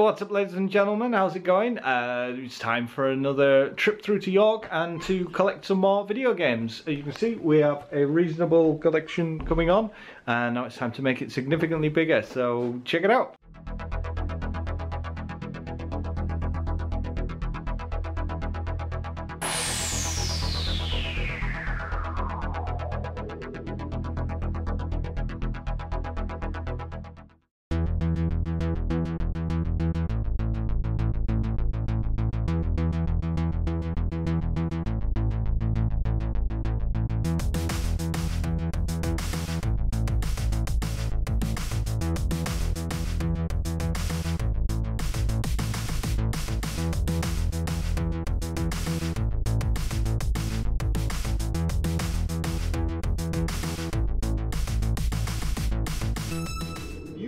What's up, ladies and gentlemen, how's it going? It's time for another trip through to York and to collect some more video games. As you can see, we have a reasonable collection coming on, and now it's time to make it significantly bigger, so check it out.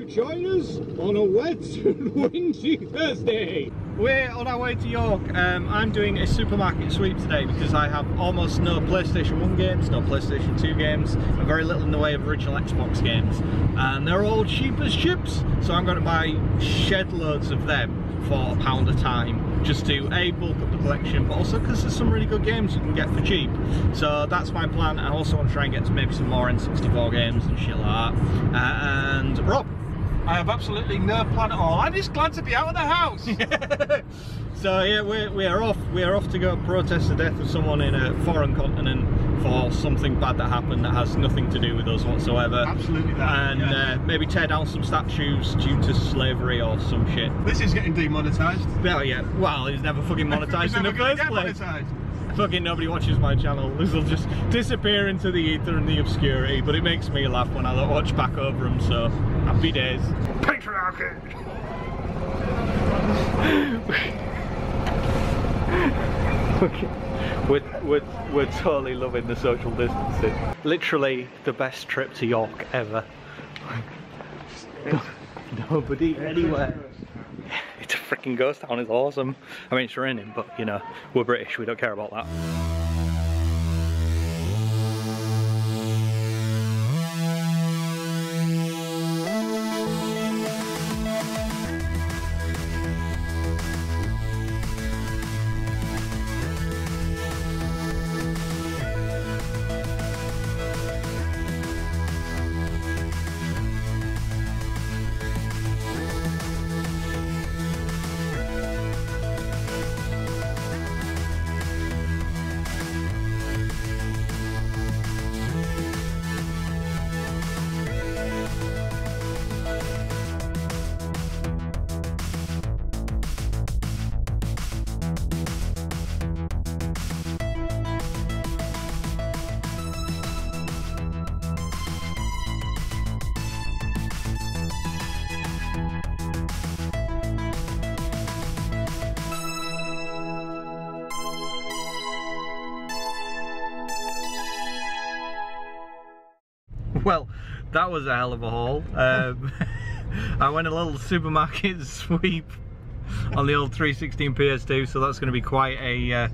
Join us on a wet and windy Thursday. We're on our way to York. I'm doing a supermarket sweep today because I have almost no PlayStation 1 games, no PlayStation 2 games, and very little in the way of original Xbox games. And they're all cheap as chips, so I'm going to buy shed loads of them for £1 a time, just to A, bulk up the collection, but also because there's some really good games you can get for cheap. So that's my plan. I also want to try and get to maybe some more N64 games and shit like that. And Rob? I have absolutely no plan at all. I'm just glad to be out of the house. So yeah, we are off. We are off to go protest the death of someone in a foreign continent for something bad that happened that has nothing to do with us whatsoever. Absolutely that. And yeah. Maybe tear down some statues due to slavery or some shit. This is getting demonetised. Oh yeah. Well, it's never fucking monetised in the first place. Fucking nobody watches my channel. This will just disappear into the ether and the obscurity, but it makes me laugh when I watch back over them, so happy days. Patriarchy! We're totally loving the social distancing. Literally the best trip to York ever. Nobody anywhere. It's a freaking ghost town, it's awesome. I mean, it's raining, but you know, we're British, we don't care about that. Well, that was a hell of a haul. I went a little supermarket sweep on the old 316 PS2, so that's going to be quite a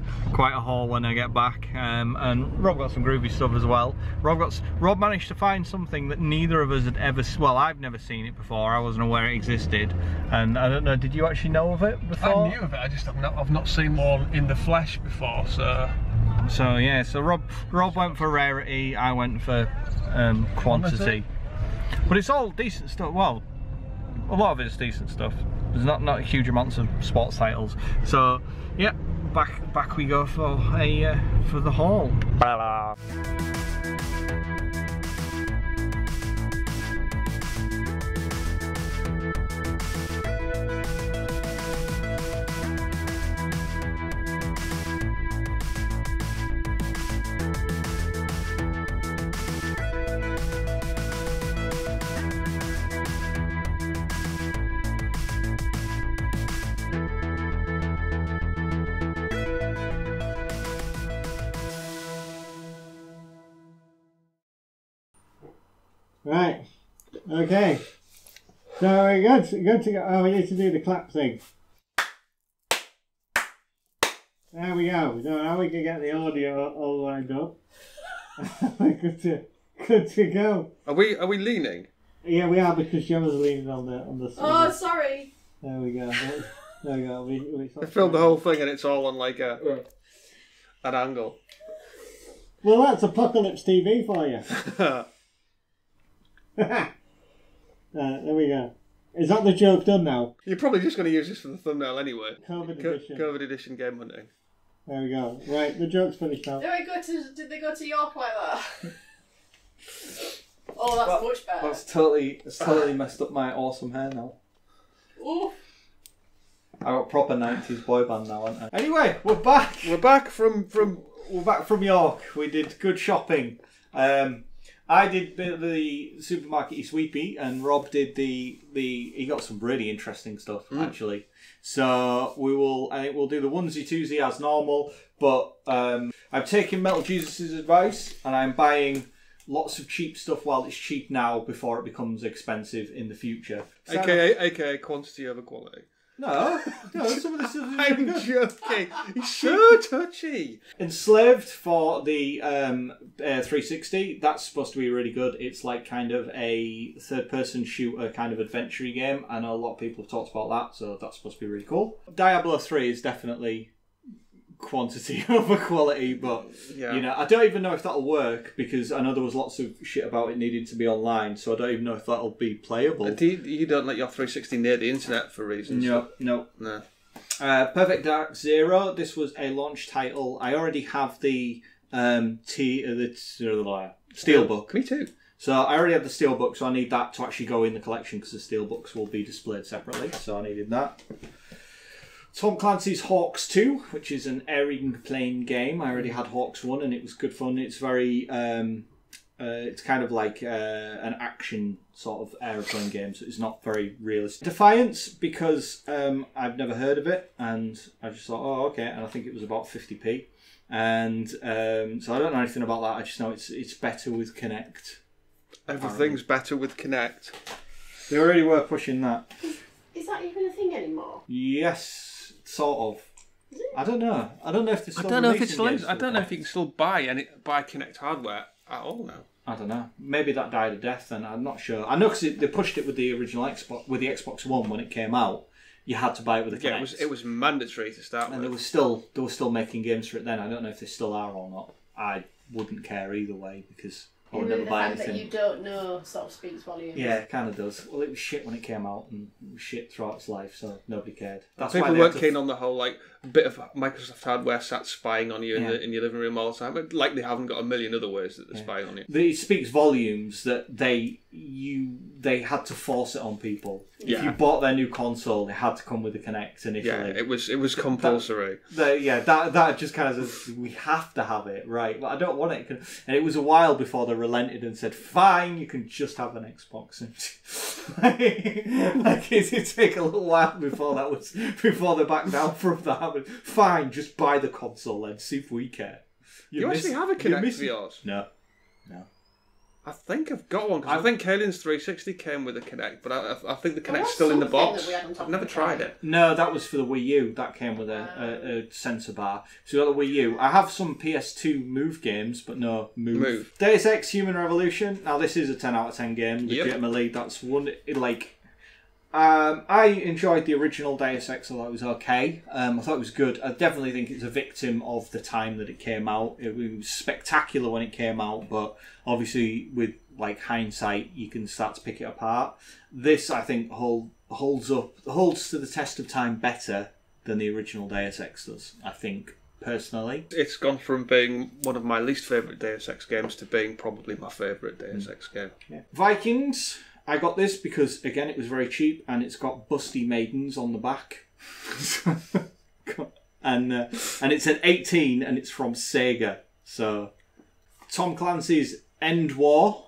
haul when I get back. And Rob got some groovy stuff as well. Rob managed to find something that neither of us had ever. Well, I've never seen it before. I wasn't aware it existed, and I don't know. Did you actually know of it before? I knew of it. I just I've not seen one in the flesh before, so. So yeah, so Rob went for rarity, I went for quantity. But it's all decent stuff. Well, a lot of it is decent stuff. There's not huge amounts of sports titles. So yeah, back we go for the haul. Right, okay, so we're good to go. Oh, we need to do the clap thing. There we go. So now we can get the audio all lined up. Good to go. Are we leaning? Yeah, we are, because Gemma's leaning on the side. Oh, sorry. There we go. There we go. I filmed the whole thing and it's all on like an angle. Well, that's Apocalypse TV for you. There we go. Is that the joke done now? You're probably just going to use this for the thumbnail anyway. COVID edition. COVID edition game hunting. There we go. Right, the joke's finished now. Did they go to York like that? Oh, that's much better. That's totally messed up my awesome hair now. Ooh. I got proper 90s boy band now, aren't I? Anyway, we're back. We're back from York. We did good shopping. I did a bit of the supermarket-y sweepy, and Rob did he got some really interesting stuff actually. So I think we'll do the onesie twosie as normal, but I've taken Metal Jesus' advice and I'm buying lots of cheap stuff while it's cheap now before it becomes expensive in the future. AKA quantity over quality. No, some of this stuff is really I'm good. joking. He's so touchy. Enslaved for the 360, that's supposed to be really good. It's like kind of a third-person shooter kind of adventure game. I know a lot of people have talked about that, so that's supposed to be really cool. Diablo 3 is definitely quantity over quality, but I don't even know if that'll work because I know there was lots of shit about it needing to be online, so I don't even know if that'll be playable. You don't let your 360 near the internet for reasons. No. Perfect Dark Zero. This was a launch title. I already have the Steelbook. Me too. So I already have the Steelbook, so I need that to actually go in the collection because the Steelbooks will be displayed separately. So I needed that. Tom Clancy's Hawks 2, which is an airplane game. I already had Hawks 1 and it was good fun. It's very, it's kind of like an action sort of aeroplane game, so it's not very realistic. Defiance, because I've never heard of it and I just thought, oh, okay, and I think it was about 50p. And so I don't know anything about that, I just know it's better with Kinect. Everything's better with Kinect. They already were pushing that. Is that even a thing anymore? Yes. Sort of. Is it? I don't know. I don't know if I don't know if it's still. I don't know if you can still buy Kinect hardware at all now. I don't know. Maybe that died a death. Then I'm not sure. I know because they pushed it with the original Xbox, with the Xbox One when it came out. You had to buy it with a Kinect. Yeah, it was mandatory to start and with. They were still making games for it then. I don't know if they still are or not. I wouldn't care either way because I would never buy anything. That you don't know sort of speaks volumes. Yeah, it kind of does. Well, it was shit when it came out and it was shit throughout its life, so nobody cared. That's People why weren't keen on the whole bit of Microsoft hardware sat spying on you in your living room all the time. Like they haven't got a million other ways that they're spying on you. It speaks volumes that they had to force it on people. If you bought their new console, they had to come with a Kinect initially. Yeah, it was compulsory. That just kind of says we have to have it, right? But I don't want it. And it was a while before they relented and said, "Fine, you can just have an Xbox." It take a little while before they backed down from that. But fine, just buy the console and see if we care. You actually have a Kinect for yours? No. I think I've got one because I think Kalen's 360 came with a Kinect, but I think the Kinect's still in the box. I've never tried it. No, that was for the Wii U. That came with a sensor bar. So we got the Wii U. I have some PS2 Move games, but no Move. Deus Ex Human Revolution. Now this is a 10 out of 10 game. Legitimately, that's one. I enjoyed the original Deus Ex, although it was okay. I thought it was good. I definitely think it's a victim of the time that it came out. It was spectacular when it came out, but obviously with hindsight, you can start to pick it apart. This, I think, holds to the test of time better than the original Deus Ex does, I think, personally. It's gone from being one of my least favourite Deus Ex games to being probably my favourite Deus Ex game. Yeah. Vikings. I got this because, again, it was very cheap and it's got busty maidens on the back. and it's an 18 and it's from Sega. So, Tom Clancy's End War.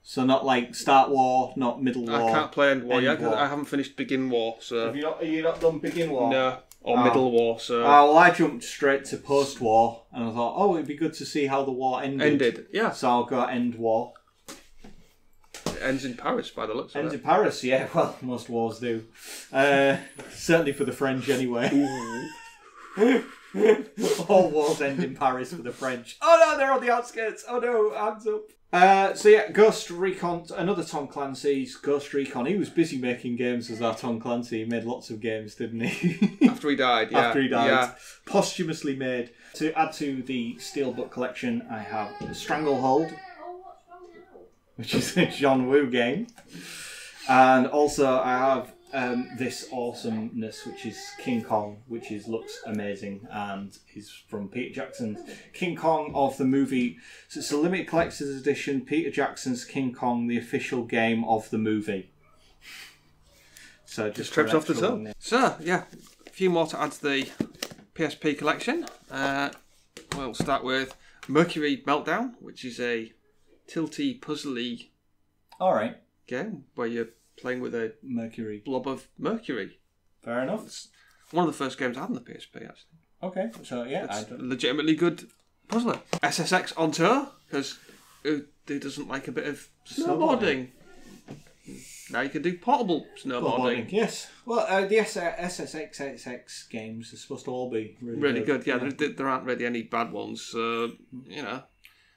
So not like Start War, not Middle War. I can't play End War yet because I haven't finished Begin War. So Are you not done Begin War? No, or Middle War. So well, I jumped straight to Post War and I thought, it'd be good to see how the war ended. Yeah. So I'll go End War. It ends in Paris by the looks of it. Ends in Paris, yeah. Well, most wars do. Certainly for the French, anyway. All wars end in Paris for the French. Oh no, they're on the outskirts. Oh no, hands up. So yeah, Ghost Recon, another Tom Clancy's Ghost Recon. He was busy making games as our Tom Clancy. He made lots of games, didn't he? After he died, yeah. After he died. Yeah. Posthumously made. To add to the Steelbook collection, I have Stranglehold, which is a John Woo game. And also I have this awesomeness, which is King Kong, which looks amazing and is from Peter Jackson's King Kong of the movie. So it's a limited collector's edition, Peter Jackson's King Kong, the official game of the movie. So just trips off the tongue. So yeah, a few more to add to the PSP collection. We'll start with Mercury Meltdown, which is a tilty, puzzly game where you're playing with a Mercury blob of mercury. Fair enough. It's one of the first games I had on the PSP, actually. Okay, so yeah, it's legitimately good puzzler. SSX on tour, because who doesn't like a bit of snowboarding? Now you can do portable snowboarding. Yes. Well, the SSX games are supposed to all be really good. Yeah, there aren't really any bad ones. So, you know,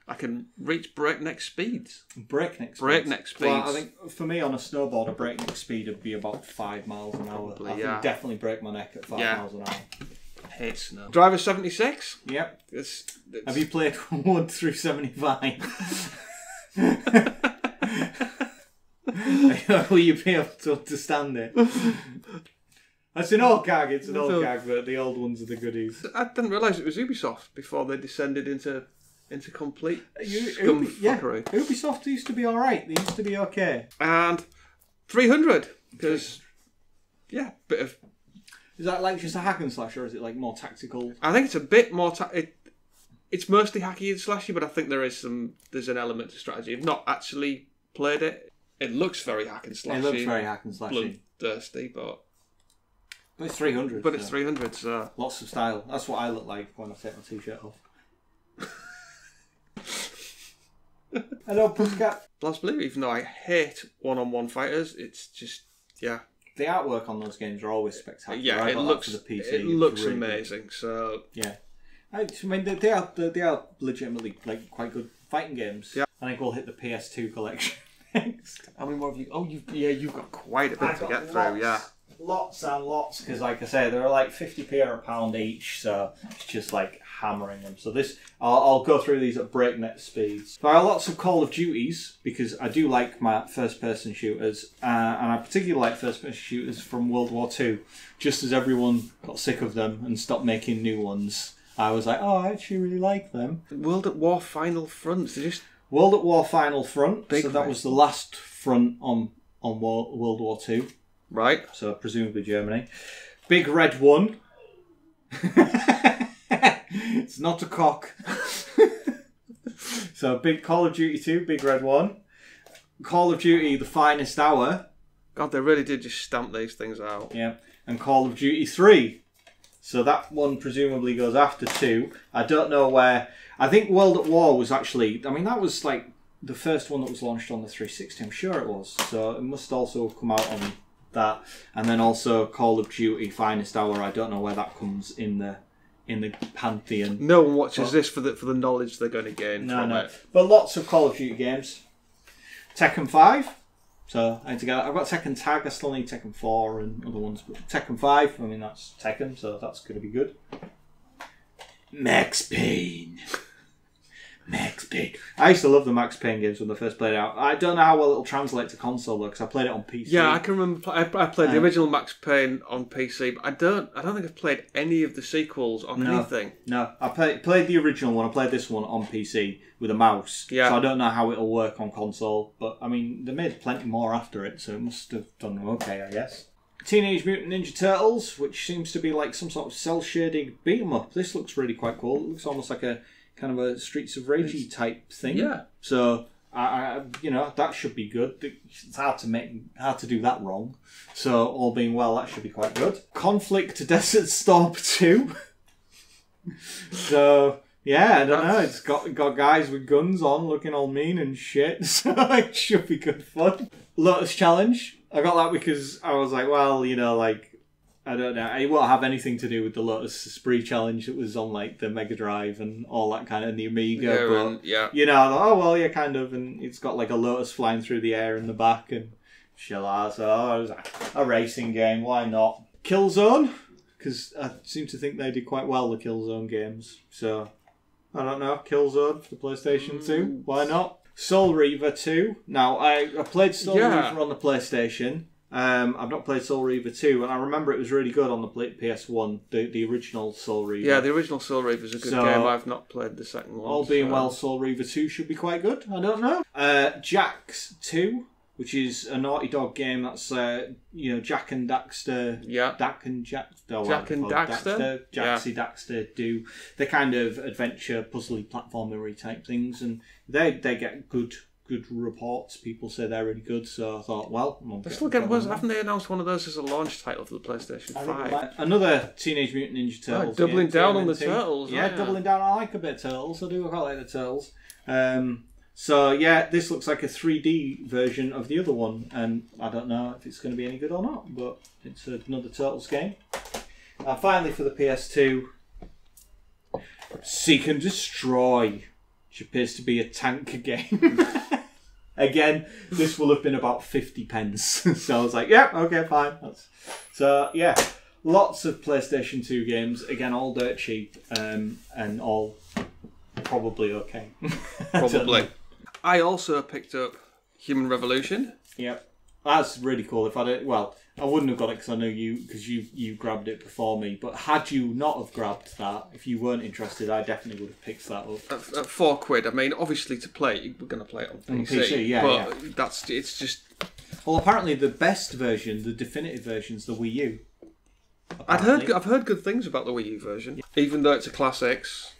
I can reach breakneck speeds. Breakneck speeds. Well, I think for me on a snowboard, a breakneck speed would be about 5 miles an hour. Probably, I think definitely break my neck at 5 miles an hour. I hate snow. Driver 76. Yep. It's... Have you played 1 through 75? Will you be able to understand it? That's an old gag. It's an old gag, but the old ones are the goodies. I didn't realise it was Ubisoft before they descended into complete scumfuckery. Ubisoft used to be alright. They used to be okay. And 300, because, yeah, bit of... Is that like just a hack and slash, or is it like more tactical? I think it's a bit more... It's mostly hacky and slashy, but I think there's an element to strategy. I've not actually played it. It looks very hack and slashy. It looks very hack and slashy. Bloodthirsty, but it's 300. But it's 300, so... Lots of style. That's what I look like when I take my t-shirt off. Hello, Pussycat. Last Blue, even though I hate one-on-one fighters, it's just, yeah. The artwork on those games are always spectacular. Yeah, it looks really amazing. Good. So yeah, I mean they are legitimately like quite good fighting games. Yeah, I think we'll hit the PS2 collection next. How many more have you? Oh, you've got quite a bit to get through. Yeah, lots and lots, because like I say, they're like 50p or £1 each, so it's just like hammering them. So this, I'll go through these at breakneck speeds. There are lots of Call of Duties, because I do like my first-person shooters, and I particularly like first-person shooters from World War II. Just as everyone got sick of them and stopped making new ones, I was like, oh, I actually really like them. World at War Final Front. World at War Final Front. So that was the last front on World War II. Right. So presumably Germany. Big Red 1. It's not a cock. So big Call of Duty 2, Big Red 1. Call of Duty The Finest Hour. God, they really did just stamp these things out. Yeah. And Call of Duty 3. So that one presumably goes after 2. I don't know where... I think World at War was actually... I mean, that was like the first one that was launched on the 360. I'm sure it was. So it must also come out on that. And then also Call of Duty Finest Hour. I don't know where that comes in the pantheon. No one watches this for the knowledge they're going to gain from it. But lots of Call of Duty games. Tekken 5. So I've got Tekken Tag. I still need Tekken 4 and other ones. But Tekken 5, I mean, that's Tekken, so that's going to be good. Max Payne. Max Payne. I used to love the Max Payne games when they first played out. I don't know how well it'll translate to console though, because I played it on PC. Yeah, I can remember. I played the original Max Payne on PC, but I don't think I've played any of the sequels on anything. No, I played the original one. I played this one on PC with a mouse. Yeah. So I don't know how it'll work on console, but I mean they made plenty more after it, so it must have done okay, I guess. Teenage Mutant Ninja Turtles, which seems to be like some sort of cell shading beat 'em up. This looks really quite cool. It looks almost like a kind of a Streets of Rage type thing. Yeah. So I that should be good. It's hard to do that wrong. So all being well, that should be quite good. Conflict Desert Storm 2. So yeah, I don't know. It's got guys with guns on, looking all mean and shit. So it should be good fun. Lotus Challenge. I got that because I was like, well, like I don't know. It won't have anything to do with the Lotus Spree challenge that was on like the Mega Drive and all that kind of the Amiga. You know, oh well, yeah, kind of, and it's got like a Lotus flying through the air in the back and shallah. So it was a racing game. Why not? Killzone, because I seem to think they did quite well, the Killzone games. So I don't know. Killzone for the PlayStation 2. Why not? Soul Reaver 2. Now I played Soul Reaver on the PlayStation. I've not played Soul Reaver 2, and I remember it was really good on the PS1, the original Soul Reaver. Yeah, the original Soul Reaver is a good game. I've not played the second one. All being well, Soul Reaver 2 should be quite good. I don't know. Jax 2, which is a Naughty Dog game that's, Jack and Daxter. Yeah. Jack and Daxter? Jaxy Daxter do the kind of adventure, puzzly, platformery type things, and they get good reports. People say they're really good, so I thought, well, haven't they announced one of those as a launch title for the PlayStation 5? Another Teenage Mutant Ninja Turtles. Doubling down on the Turtles. Yeah, doubling down. I like a bit of Turtles. I do quite like the Turtles. So yeah, this looks like a 3D version of the other one, and I don't know if it's going to be any good or not, but it's another Turtles game. Finally, for the PS2, Seek and Destroy, which appears to be a tank game. Again, this will have been about 50 pence. So I was like, yeah, okay, fine. So, yeah, lots of PlayStation 2 games. Again, all dirt cheap and all probably okay. Probably. I also picked up Human Revolution. Yep. That's really cool. If I did, well, I wouldn't have got it because I know you grabbed it before me. But had you not have grabbed that, if you weren't interested, I definitely would have picked that up. At £4, I mean, obviously to play, we're going to play it on PC. But it's just. Well, apparently the best version, the definitive version, is the Wii U. I've heard good things about the Wii U version, even though it's a Class X,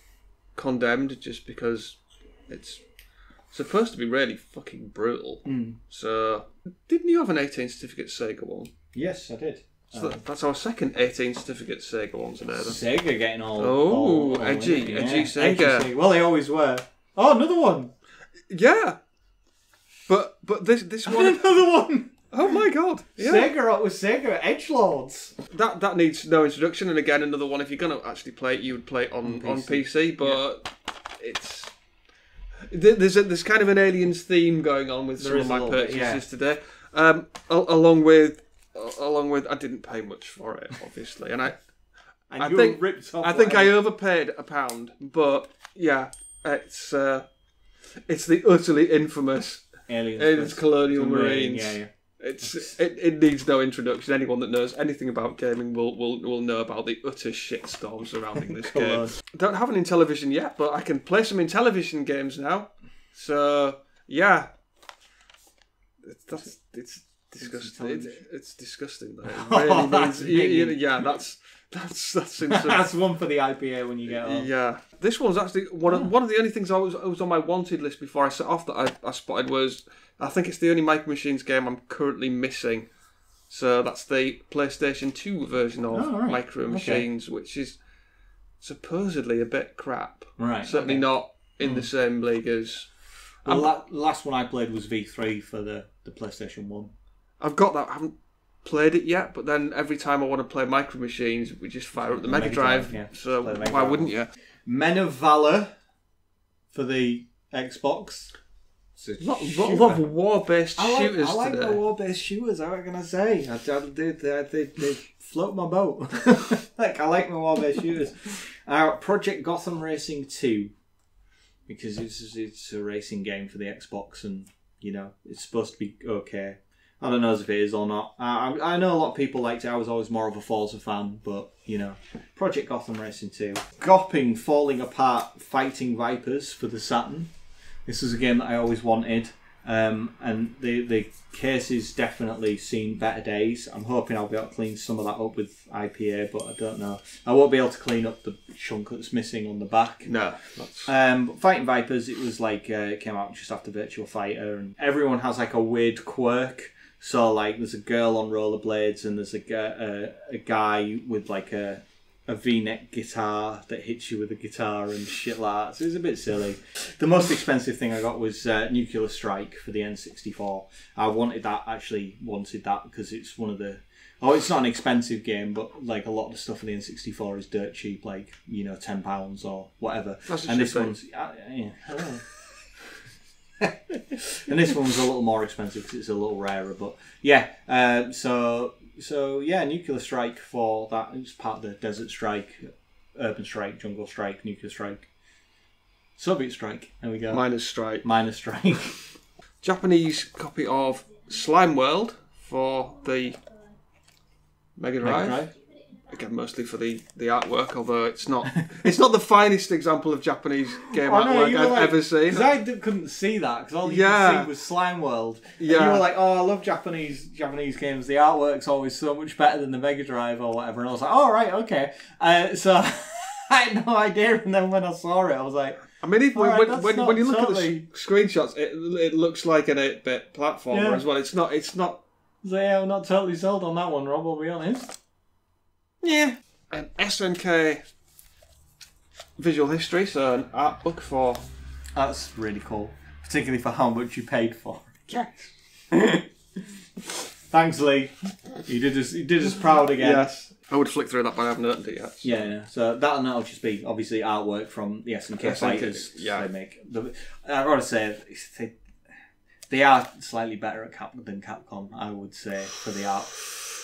condemned just because it's supposed to be really fucking brutal. So, didn't you have an 18 certificate Sega one? Yes, I did. So that's our second 18 certificate Sega one today. Sega getting all edgy Sega. Edgy. Well, they always were. Oh, another one. Yeah, but this one. Another one. Oh my god! Yeah. Sega Edgelords. That needs no introduction. And again, another one. If you're going to actually play it, you would play it on PC. But it's. There's kind of an Aliens theme going on with some of my purchases today. Along with I didn't pay much for it, obviously, and I think I overpaid £1, but yeah, it's the utterly infamous Aliens Colonial Marines. Yeah. It needs no introduction. Anyone that knows anything about gaming will know about the utter shitstorm surrounding this game. Don't have an Intellivision yet, but I can play some Intellivision games now. So yeah, it's disgusting. It's disgusting though. It really means, that's one for the IPA when you get home. Yeah, this one's actually one of the only things I was on my wanted list before I set off that I spotted was. I think it's the only Micro Machines game I'm currently missing. So that's the PlayStation 2 version of Micro Machines, which is supposedly a bit crap. Right. Certainly not in the same league as... The last one I played was V3 for the PlayStation 1. I've got that. I haven't played it yet, but then every time I want to play Micro Machines, we just fire up the Mega Drive. So why wouldn't you? Men of Valor for the Xbox. A lot of war-based shooters I like today. the war-based shooters, what can I say? They float my boat. I like my war-based shooters. Project Gotham Racing 2. Because it's a racing game for the Xbox and, it's supposed to be okay. I don't know if it is or not. I know a lot of people liked it. I was always more of a Forza fan, but, Project Gotham Racing 2. Gopping Falling Apart Fighting Vipers for the Saturn. This was a game that I always wanted, and the case has definitely seen better days. I'm hoping I'll be able to clean some of that up with IPA, but I don't know. I won't be able to clean up the chunk that's missing on the back. No. But Fighting Vipers, it was it came out just after Virtua Fighter, and everyone has a weird quirk. So there's a girl on rollerblades, and there's a guy with a V-neck guitar that hits you with a guitar and shit like that. So it's a bit silly. The most expensive thing I got was Nuclear Strike for the N64. I wanted that because it's one of Oh, it's not an expensive game, but like a lot of the stuff in the N64 is dirt cheap, like, you know, £10 or whatever. And this one's and this one's a little more expensive because it's a little rarer. But yeah, so yeah, Nuclear Strike for that. It's part of the Desert Strike, Urban Strike, Jungle Strike, Nuclear Strike, Soviet Strike. There we go. Miners Strike. Miners Strike. Japanese copy of Slime World for the Mega Drive. Again, mostly for the artwork, although it's not the finest example of Japanese game artwork I've ever seen. Because I couldn't see that, because all you could see was Slime World. Yeah. And you were like, oh, I love Japanese games. The artwork's always so much better than the Mega Drive or whatever. And I was like, oh, right, okay. So I had no idea, and then when I saw it, I was like, I mean, when you look at the screenshots, it looks like an 8-bit platformer as well. It's not. So yeah, I'm not totally sold on that one, Rob, I'll be honest. Yeah. An SNK visual history, so an art book for... That's really cool. Particularly for how much you paid for. Yes. Thanks, Lee. You did us proud again. Yes. I would flick through that, but I haven't opened it yet. Yeah. So that'll just be, obviously, artwork from the SNK fighters. Yeah. They make. I've got to say, they are slightly better at than Capcom, I would say, for the art.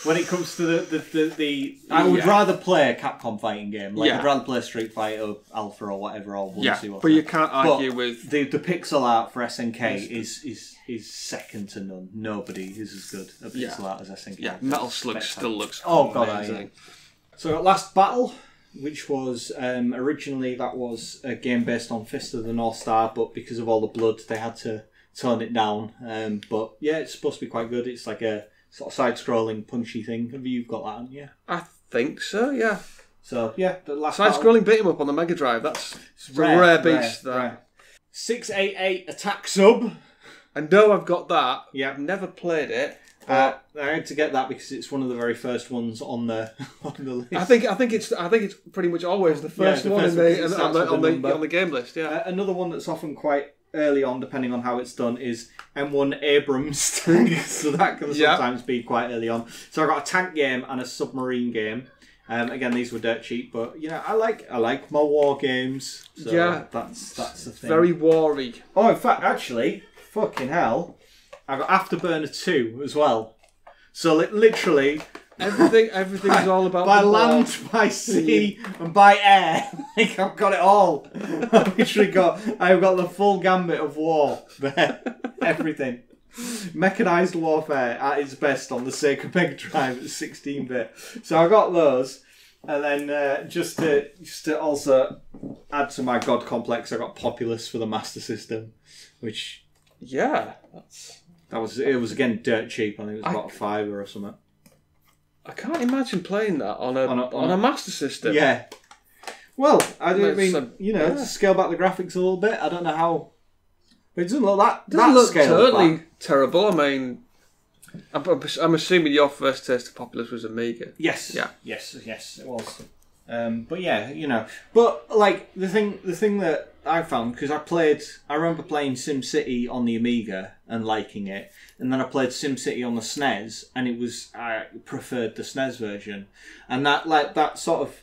When it comes to the I would rather play a Capcom fighting game. Like I'd rather play Street Fighter Alpha or whatever, or 1, 2 or 3. But you can't argue with the pixel art for SNK is second to none. Nobody is as good at pixel art as SNK. Yeah, Metal Slug still looks amazing. So got Last Battle, which was originally that was a game based on Fist of the North Star, but because of all the blood, they had to tone it down. But yeah, it's supposed to be quite good. It's like a sort of side-scrolling, punchy thing. Have you got that on? Yeah, I think so. Yeah. So yeah, the Last side-scrolling beat 'em up on the Mega Drive. That's a rare beast. Rare. 688 Attack Sub. I know I've got that. Yeah, I've never played it. I had to get that because it's one of the very first ones on the list. I think it's pretty much always the first one on the game list. Yeah. Another one that's often quite early on, depending on how it's done, is M1 Abrams tank. So that can sometimes be quite early on. So I got a tank game and a submarine game. Again, these were dirt cheap, but you know, I like my war games. So that's the thing. Very war-y. Oh, in fact, actually, fucking hell, I got Afterburner 2 as well. So literally everything's all about by land, by sea, and by air. Like I've got it all. I've got the full gambit of war there. Everything. Mechanised warfare at its best on the Sega Mega Drive at 16-bit. So I got those, and then just to also add to my god complex, I got Populous for the Master System, which it was again dirt cheap. I think it was about $5 or something. I can't imagine playing that on a Master System. Yeah. Well, I mean, to scale back the graphics a little bit. I don't know how. It doesn't look that. Doesn't look totally terrible. I mean, I'm assuming your first taste of Populous was Amiga. Yes. Yeah. Yes, it was. But yeah, but like the thing that I found, because I remember playing SimCity on the Amiga and liking it, and then I played SimCity on the SNES, and I preferred the SNES version, and that sort of,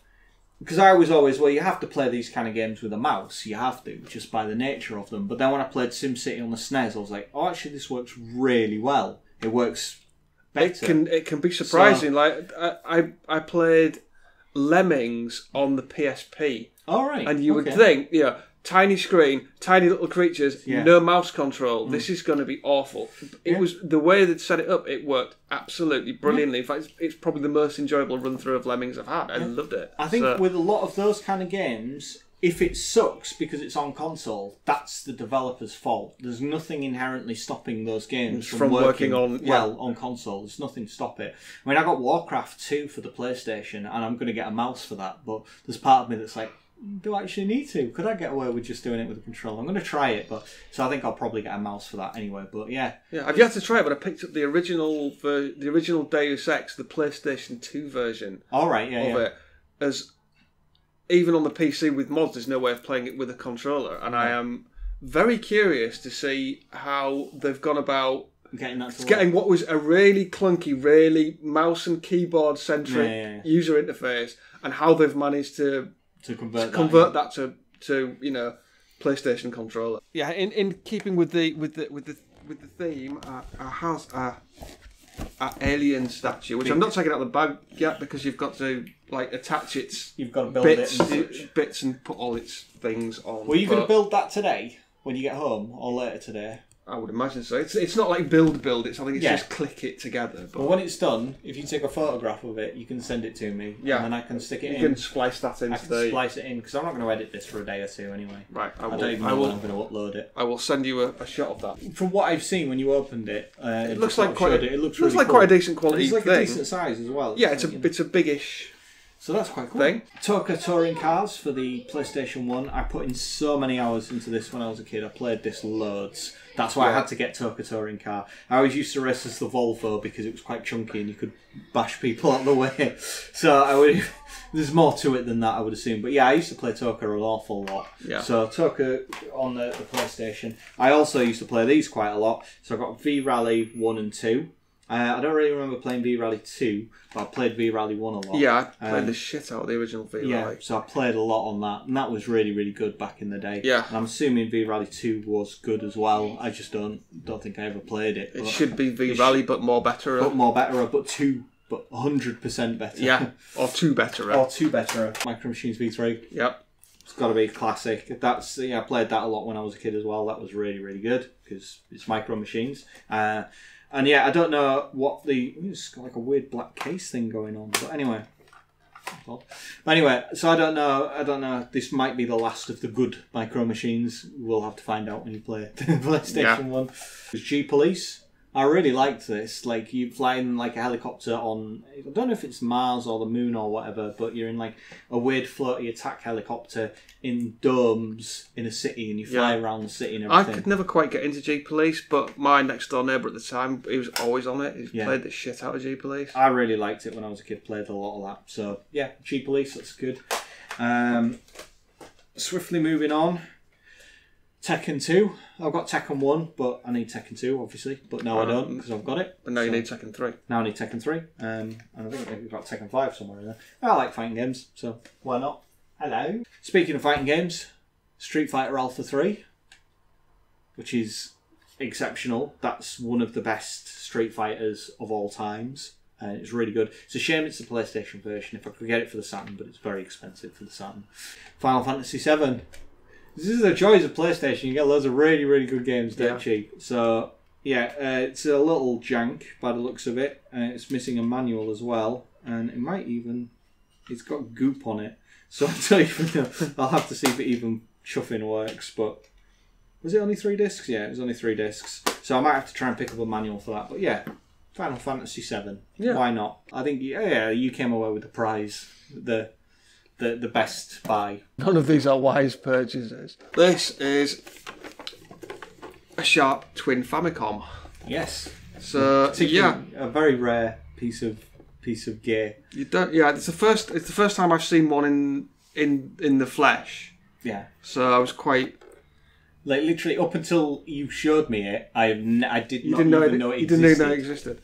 because I was always, you have to play these kind of games with a mouse, you have to, just by the nature of them. But then when I played SimCity on the SNES, I was like, oh, actually, this works really well. It works better. It can be surprising. So, like I played Lemmings on the PSP. All right. And you would think, tiny screen, tiny little creatures, no mouse control. This is going to be awful. It was the way they'd set it up. It worked absolutely brilliantly. In fact, it's probably the most enjoyable run through of Lemmings I've had. I loved it. I think with a lot of those kind of games, if it sucks because it's on console, that's the developer's fault. There's nothing inherently stopping those games from working on console. There's nothing to stop it. I mean, I got Warcraft 2 for the PlayStation, and I'm going to get a mouse for that. But there's part of me that's like, do I actually need to? Could I get away with just doing it with a controller? I'm going to try it, so I think I'll probably get a mouse for that anyway. But yeah, I've yet to try it, but I picked up the original Deus Ex, the PlayStation 2 version. All right, of it. As even on the PC with mods, there's no way of playing it with a controller, and I am very curious to see how they've gone about getting that. It's getting what was a really clunky, really mouse and keyboard centric user interface, and how they've managed to convert that to you know, PlayStation controller. Yeah, in keeping with the theme, has a alien statue, which I'm not taking out the bag yet because you've got to like attach its You've got to build bits and put all its things on. Were you going to build that today when you get home, or later today? I would imagine so. It's not like build. It's I think it's just click it together. But when it's done, if you take a photograph of it, you can send it to me. Yeah. And then I can stick it in. You can splice that into splice it in, because I'm not going to edit this for a day or two anyway. Right. I don't even know when I'm going to upload it. I will send you a shot of that. From what I've seen when you opened it, it looks like quite a decent quality thing. It's like thing. a decent size as well. Yeah, it's a biggish. So that's quite cool. Thing. Toka touring cars for the PlayStation 1. I put in so many hours into this when I was a kid. I played this loads. That's why I had to get Toka touring car. I always used to race as the Volvo because it was quite chunky and you could bash people out of the way. So there's more to it than that, I would assume. But yeah, I used to play Toka an awful lot. Yeah. So Toka on the PlayStation. I also used to play these quite a lot. So I got V-Rally 1 and 2. I don't really remember playing V-Rally 2, but I played V-Rally 1 a lot. Yeah, I played the shit out of the original V-Rally. Yeah, so I played a lot on that, and that was really, really good back in the day. Yeah. And I'm assuming V-Rally 2 was good as well. I just don't think I ever played it. It should be V-Rally, but more better. But 100% better. Yeah, or 2 better. Or 2 better. Micro Machines V3. Yep. It's got to be classic. I played that a lot when I was a kid as well. That was really, really good, because it's Micro Machines. And yeah, I don't know what it's got like a weird black case thing going on. But anyway. So I don't know. This might be the last of the good Micro Machines. We'll have to find out when you play the PlayStation 1. There's G-Police. I really liked this. Like, you fly in like a helicopter on, I don't know if it's Mars or the moon or whatever, but you're in like a weird floaty attack helicopter in domes in a city, and you fly around the city and everything. I could never quite get into G-Police, but my next door neighbour at the time, he was always on it. He played the shit out of G-Police. I really liked it when I was a kid. Played a lot of that. So yeah, G-Police, that's good. Swiftly moving on. Tekken 2. I've got Tekken 1, but I need Tekken 2, obviously. But no, I don't, because I've got it. But now you need Tekken 3. Now I need Tekken 3. And I think we've got Tekken 5 somewhere in there. I like fighting games, so why not? Hello. Speaking of fighting games, Street Fighter Alpha 3, which is exceptional. That's one of the best Street Fighters of all times. And it's really good. It's a shame it's the PlayStation version. If I could get it for the Saturn, but it's very expensive for the Saturn. Final Fantasy 7. This is the joys of PlayStation. You get loads of really, really good games dirt cheap. So, yeah, it's a little jank by the looks of it. It's missing a manual as well. And it might even... It's got goop on it. So I don't even know. I'll have to see if it even chuffing works. But was it only 3 discs? Yeah, it was only 3 discs. So I might have to try and pick up a manual for that. But yeah, Final Fantasy 7. Yeah. Why not? I think, you came away with the prize. The best buy. None of these are wise purchases. This is a Sharp Twin Famicom. Yes. So a very rare piece of gear. You don't. Yeah, it's the first time I've seen one in the flesh. Yeah. So I was quite. Like, literally up until you showed me it, I didn't even know it existed. You didn't know it existed.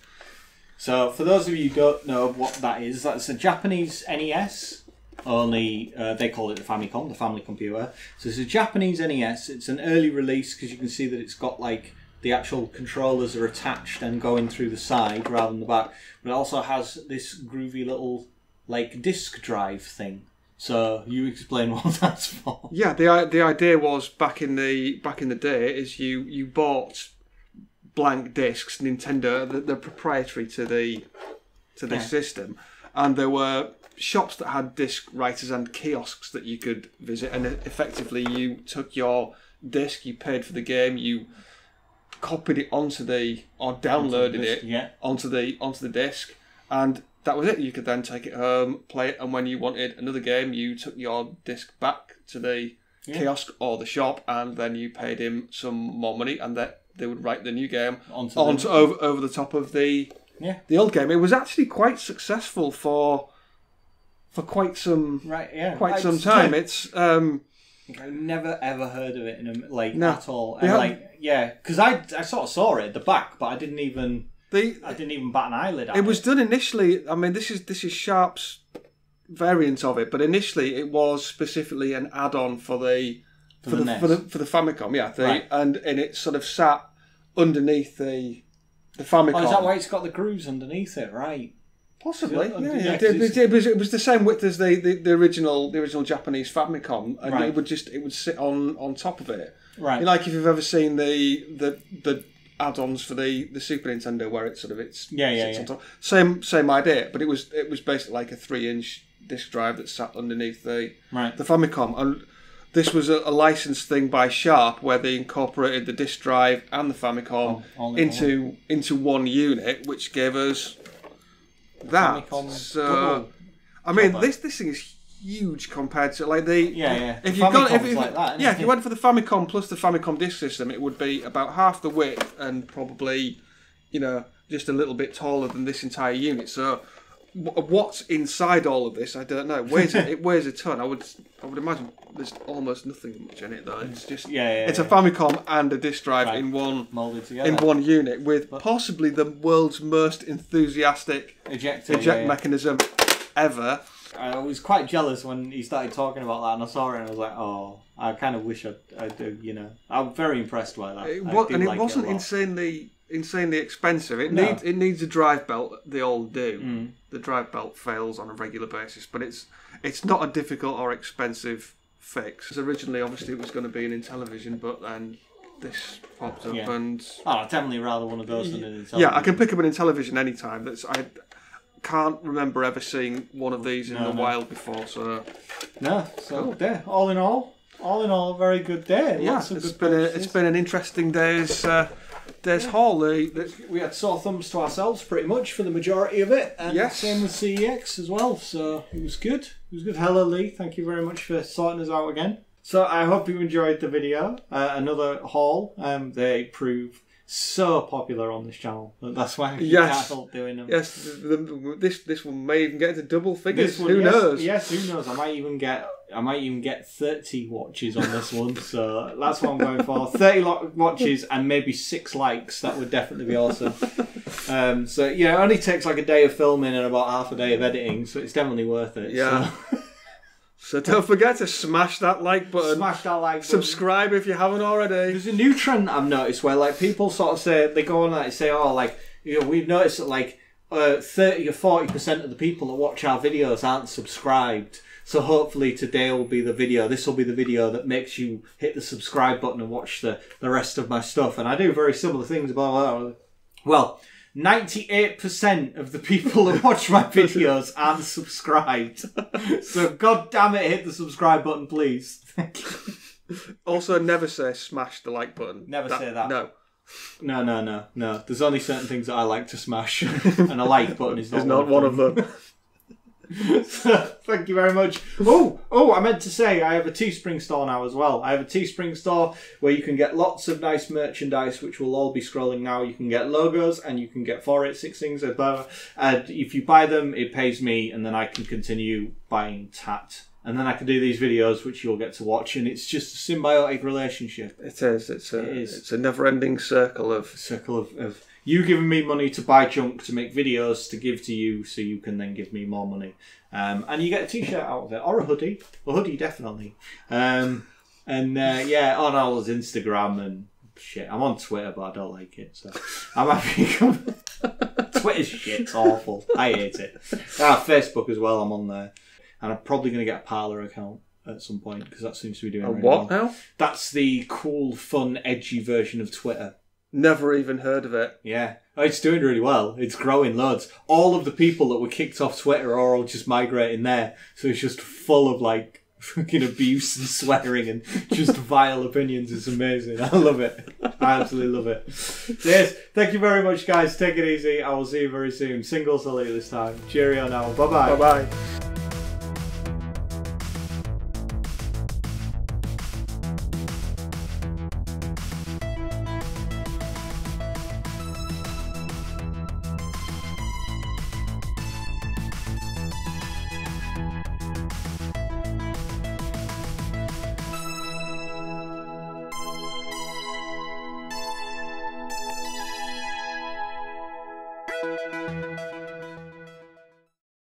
So for those of you who don't know what that is, that's a Japanese NES. Only they call it the Famicom, the family computer. So it's a Japanese NES. It's an early release because you can see that it's got like the actual controllers are attached and going through the side rather than the back. But it also has this groovy little like disk drive thing. So you explain what that's for. Yeah, the idea was back in the day is you bought blank discs, Nintendo, they're proprietary to the system, and there were shops that had disc writers and kiosks that you could visit, and effectively you took your disc, you paid for the game, you copied it onto the onto the disc, and that was it. You could then take it home, play it, and when you wanted another game, you took your disc back to the kiosk or the shop, and then you paid him some more money, and that they would write the new game over the top of the old game. It was actually quite successful for quite some time. It's I've never ever heard of it in a, like No. at all. And like, yeah, because I sort of saw it at the back, but I didn't even bat an eyelid at it. It was done initially. I mean, this is Sharp's variant of it, but initially it was specifically an add-on for the Famicom. Yeah, Right. and it sort of sat underneath the Famicom. Oh, is that why it's got the grooves underneath it? Right. Possibly, Yeah, It was the same width as the original Japanese Famicom, and Right. it would sit on top of it. Right. You know, like if you've ever seen the add-ons for the Super Nintendo, where it sits on top. Same idea, but it was basically like a 3-inch disc drive that sat underneath the Famicom, and this was a licensed thing by Sharp, where they incorporated the disc drive and the Famicom into one unit, which gave us that. Famicom So, I mean, this thing is huge compared to like the If you like that, if you went for the Famicom plus the Famicom disk system, it would be about half the width and probably, you know, just a little bit taller than this entire unit. So, what's inside all of this, I don't know. It weighs a ton. I would imagine there's almost nothing much in it though. It's just it's a Famicom and a disc drive in one molded together in one unit with possibly the world's most enthusiastic eject mechanism ever. I was quite jealous when he started talking about that, and I saw it and I was like, oh, I kind of wish I do. You know, I'm very impressed by that. It wasn't insanely expensive. It needs a drive belt. They all do. The drive belt fails on a regular basis, but it's not a difficult or expensive fix. Originally, obviously, it was going to be an Intellivision, but then this popped up and I'd definitely rather one of those than an Intellivision. Yeah, I can pick up an Intellivision anytime. I can't remember ever seeing one of these in the wild before. So yeah, all in all, a very good day. Yeah, it's been an interesting day's haul. We had sore thumbs to ourselves pretty much for the majority of it, and same with CEX as well. So it was good. Hello, Lee. Thank you very much for sorting us out again. So I hope you enjoyed the video. Another haul. They prove so popular on this channel. That's why I can't help doing them. Yes, this one may even get to double figures. Who knows? Yes, who knows? I might even get 30 watches on this one. So that's what I'm going for. 30 watches and maybe 6 likes. That would definitely be awesome. So yeah, it only takes like a day of filming and about half a day of editing, so it's definitely worth it. Yeah. So don't forget to smash that like button. Smash that like button. Subscribe if you haven't already. There's a new trend I've noticed where like people sort of say, they go on and say, oh, like, you know, we've noticed that like 30 or 40% of the people that watch our videos aren't subscribed. So hopefully today will be the video. This will be the video that makes you hit the subscribe button and watch the rest of my stuff. And I do very similar things. Well, 98% of the people that watch my videos aren't subscribed. So god damn it, hit the subscribe button, please. Thank you. Also, never say smash the like button. Never say that. No. No. There's only certain things that I like to smash, and a like button is not one of them. So, thank you very much. Oh, I meant to say I have a Teespring store now as well. I have a Teespring store where you can get lots of nice merchandise, which will all be scrolling now. You can get logos and you can get 486 things. And if you buy them, it pays me, and then I can continue buying tat. And then I can do these videos, which you'll get to watch, and it's just a symbiotic relationship. It is. It's a never-ending circle of you giving me money to buy junk to make videos to give to you, so you can then give me more money. And you get a t-shirt out of it, or a hoodie. A hoodie, definitely. On all his Instagram and shit. I'm on Twitter, but I don't like it, so I'm happy. Twitter's shit. It's awful. I hate it. Facebook as well, I'm on there. And I'm probably going to get a Parler account at some point, because that seems to be doing really well. What now? That's the cool, fun, edgy version of Twitter. Never even heard of it. Yeah. It's doing really well. It's growing loads. All of the people that were kicked off Twitter are all just migrating there. So it's just full of like fucking abuse and swearing and just vile opinions. It's amazing. I love it. I absolutely love it. Yes. Thank you very much, guys. Take it easy. I will see you very soon. Single salute this time. Cheerio now. Bye-bye. Bye-bye.